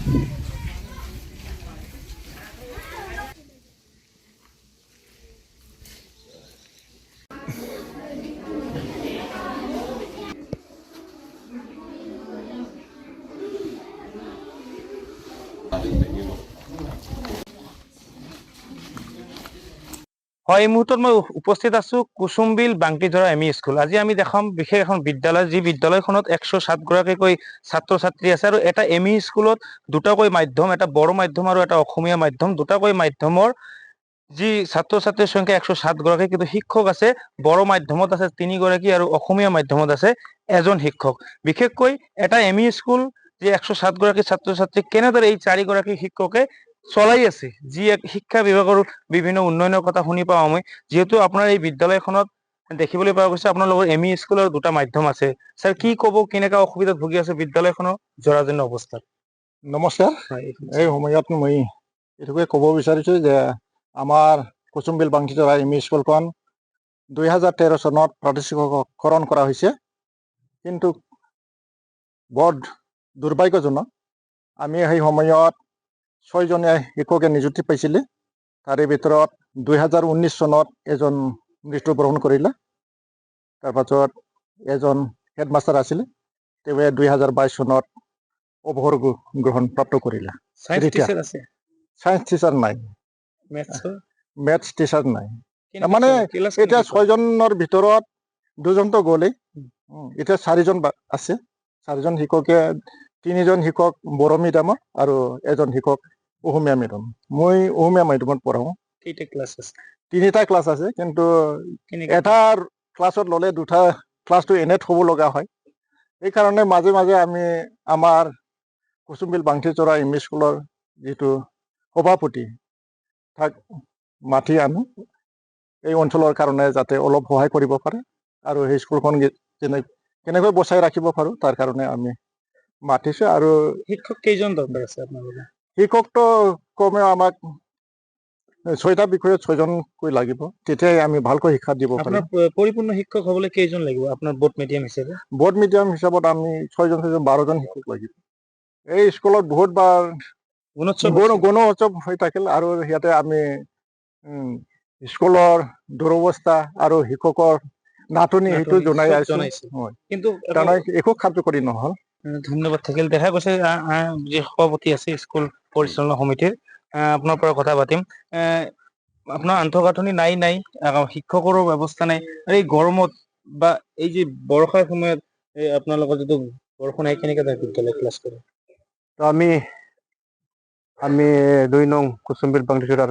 হয়, এই মুহূৰ্তত মই উপস্থিত আছো কুসুমবিল বাংটিজৰা এম ই স্কুল। আজি আমি দেখাম বিশেষ এখন বিদ্যালয়, যি বিদ্যালয়খনত 107 গৰাকীকৈ ছাত্ৰ ছাত্ৰী আছে আৰু এটা এম ই স্কুলত দুটাকৈ মাধ্যম, এটা বড়ো মাধ্যম আৰু এটা অসমীয়া মাধ্যম, দুটাকৈ মাধ্যমৰ যি ছাত্ৰ ছাত্ৰীৰ সংখ্যা 107 গৰাকী, কিন্তু শিক্ষক আছে বড়ো মাধ্যমত আছে 3 গৰাকী আৰু অসমীয়া মাধ্যমত আছে এজন শিক্ষক। বিশেষকৈ এটা এম ই স্কুল যি 107 গৰাকী ছাত্ৰ ছাত্ৰী কেনেদৰে এই 4 গৰাকী শিক্ষকে চলাই আছে, যি এক শিক্ষা বিভাগৰ বিভিন্ন উন্নয়নৰ কথা শুনি পাওঁ আমি। যেহেতু আপোনাৰ এই বিদ্যালয়খনত দেখিবলৈ পোৱা গৈছে আপোনালোকৰ এম ই স্কুলৰ দুটা মাধ্যম আছে, স্যাৰ কি ক'ব, কেনেকা অসুবিধাত ভুগি আছে বিদ্যালয়খনৰ জৰাজীৰ্ণ অৱস্থাত? নমস্কাৰ। এই সময়ত মই এইটোকে ক'ব বিচাৰিছোঁ যে আমাৰ কুসুমবিল বাংটিজৰা এম ই স্কুলখন 2013 চনত প্ৰাদেশিকৰণ কৰা হৈছে, কিন্তু বৰ দুৰ্ভাগ্যজনক আমি সেই সময়ত 6জনীয়া শিক্ষকে নিযুক্তি পাইছিলে। তাৰে ভিতৰত 2019 চনত এজন মৃত্যুবৰণ কৰিলে। তাৰপাছত এজন হেডমাষ্টাৰ আছিলে, তেওঁ 2022 চনত অৱসৰ গ্ৰহণ প্ৰাপ্ত কৰিলে। সায়েন্স টিচাৰ আছে? সায়েন্স টিচাৰ নাই, মেথছ টিচাৰ নাই। মানে এতিয়া 6জনৰ ভিতৰত 2জনতো গ'লেই, এতিয়া 4জন আছে। 4জন শিক্ষকে, 3জন শিক্ষক বড়ো মিডিয়ামত আৰু এজন শিক্ষক অসমীয়া মিডিয়াম। মই অসমীয়া মাধ্যমত পঢ়াওঁ। কেইটা ক্লাছ আছে? 3টা ক্লাছ আছে, কিন্তু এটা ক্লাছত ল'লে 2টা ক্লাছটো এনে থ'ব লগা হয়। সেইকাৰণে মাজে মাজে আমি আমাৰ কুসুমবিল বাংটিজৰা এম ই স্কুলৰ যিটো সভাপতি, তাক মাতি আনো এই অঞ্চলৰ কাৰণে, যাতে অলপ সহায় কৰিব পাৰে আৰু সেই স্কুলখন কেনেকৈ বচাই ৰাখিব পাৰোঁ তাৰ কাৰণে আমি মাতিছোঁ। আৰু শিক্ষক কেইজন দৰকাৰ আছে আপোনালোকৰ? শিক্ষকটো কমেও আমাক 6টা বিষয়ত 6জনকৈ লাগিব, তেতিয়াই আমি ভালকৈ শিক্ষা দিব পাৰিম। আপোনাৰ পৰিপূৰ্ণ শিক্ষক হ'বলৈ কেইজন লাগিব আপোনাৰ বোৰ্ড মিডিয়াম হিচাপে? বোৰ্ড মিডিয়াম হিচাপত আমি 6জন 12জন শিক্ষক লাগিব। এই স্কুলত বহুতবাৰ গণ উৎসৱ হৈ থাকিল আৰু ইয়াতে আমি স্কুলৰ দুৰৱস্থা আৰু শিক্ষকৰ নাটনি সেইটো জনাই আছো, কিন্তু একো কাৰ্যকৰী নহ'ল। ধন্যবাদ থাকিল। দেখা গৈছে যি সভাপতি আছে স্কুল পৰিচালনা সমিতিৰ, আপোনাৰ পৰা কথা পাতিম। আপোনাৰ আন্তঃগাঁথনি নাই শিক্ষকৰো ব্যৱস্থা নাই। এই গৰমত বা এই যে বৰ্ষাৰ সময়ত এই আপোনালোকৰ যিটো বৰষুণ আহে, কেনেকে বিদ্যালয় ক্লাছ কৰে? তো আমি 2 নং কুসুমবিল বাংটিজৰাৰ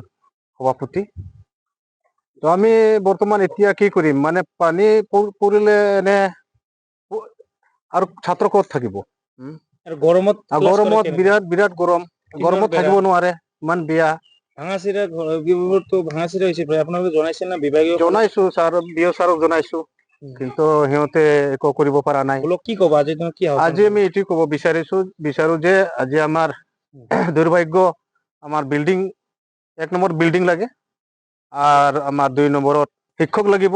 সভাপতি। তো আমি বৰ্তমান এতিয়া কি কৰিম, মানে পানী পৰিলে এনে আৰু ছাত্ৰ ক'ত থাকিব? গৰমত বিৰাট গৰমত থাকিব নোৱাৰে, ইমান বেয়া। ভাঙাচিৰা ঘৰবোৰতো ভাঙাচিৰা হৈছে প্ৰায়, আপোনালোকে জনাইছে না? বিভাগীয় জনাইছো, বিঅ' ছাৰক জনাইছো, কিন্তু সিহঁতে একো কৰিব পৰা নাই। কি ক'ব আজি? আজি আমি এইটো ক'ব বিচাৰো যে আজি আমাৰ দুৰ্ভাগ্য, আমাৰ বিল্ডিং 1 নম্বৰ বিল্ডিং লাগে আৰ আমাৰ 2 নম্বৰত শিক্ষক লাগিব।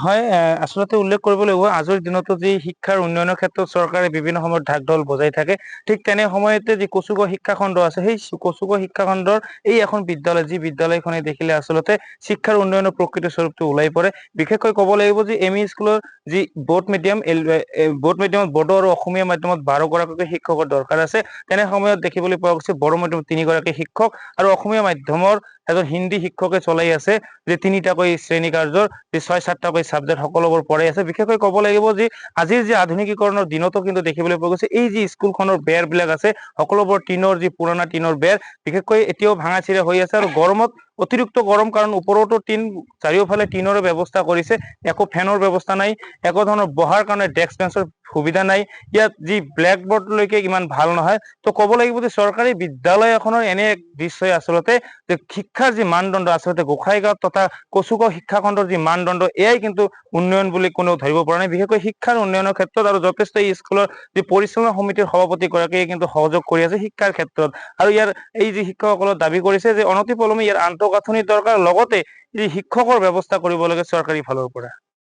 হয়, আচলতে উল্লেখ কৰিব লাগিব আজিৰ দিনতো যি শিক্ষাৰ উন্নয়নৰ ক্ষেত্ৰত চৰকাৰে বিভিন্ন সময়ত ঢাক ঢোল বজাই থাকে, ঠিক তেনে সময়তে যি কচুগা শিক্ষাখণ্ড আছে, সেই কচুগা শিক্ষাখণ্ডৰ এই এখন বিদ্যালয়, যি বিদ্যালয়খনে দেখিলে আচলতে শিক্ষাৰ উন্নয়নৰ প্ৰকৃত স্বৰূপটো ওলাই পৰে। বিশেষকৈ ক'ব লাগিব যে এম ই স্কুলৰ যি বোৰ্ড মিডিয়ামত বড়ো আৰু অসমীয়া মাধ্যমত 12 গৰাকী শিক্ষকৰ দৰকাৰ আছে। তেনে সময়ত দেখিবলৈ পোৱা গৈছে বড়ো মাধ্যমত 3 গৰাকী শিক্ষক আৰু অসমীয়া মাধ্যমৰ এজন হিন্দী শিক্ষকে চলাই আছে যে 3টাকৈ শ্ৰেণী কাৰ্যৰ, যে 6-7টাকৈ ছাবজেক্ট সকলোবোৰ পঢ়াই আছে। বিশেষকৈ ক'ব লাগিব যে আজিৰ যি আধুনিকীকৰণৰ দিনতো কিন্তু দেখিবলৈ পোৱা গৈছে এই যি স্কুলখনৰ বেৰবিলাক আছে, সকলোবোৰ টিনৰ, যি পুৰণা টিনৰ বেৰ, বিশেষকৈ এতিয়াও ভাঙা চিৰা হৈ আছে। আৰু গৰমত অতিৰিক্ত গৰম, কাৰণ ওপৰতো টিন, চাৰিওফালে টিনৰে ব্যৱস্থা কৰিছে, একো ফেনৰ ব্যৱস্থা নাই, একো ধৰণৰ বহাৰ কাৰণে ডেস্ক বেঞ্চৰ সুবিধা নাই। ইয়াত যি ব্লেকবোৰ্ডলৈকে ইমান ভাল নহয়। তো ক'ব লাগিব যে চৰকাৰী বিদ্যালয় এখনৰ এনে এক দৃশ্যই আচলতে যে শিক্ষাৰ যি মানদণ্ড আচলতে গোসাইগাঁও তথা কচুগাঁও শিক্ষাখণ্ডৰ যি মানদণ্ড, এয়াই কিন্তু উন্নয়ন বুলি কোনেও ধৰিব পৰা নাই। বিশেষকৈ শিক্ষাৰ উন্নয়নৰ ক্ষেত্ৰত আৰু যথেষ্ট এই স্কুলৰ যি পৰিচালনা সমিতিৰ সভাপতি গৰাকীয়ে কিন্তু সহযোগ কৰি আছে শিক্ষাৰ ক্ষেত্ৰত। আৰু ইয়াৰ এই যি শিক্ষকসকলে দাবী কৰিছে যে অনতিপলমে ইয়াৰ আন্তঃগাঁথনিৰ দৰকাৰ, লগতে যি শিক্ষকৰ ব্যৱস্থা কৰিব লাগে চৰকাৰী ফালৰ পৰা।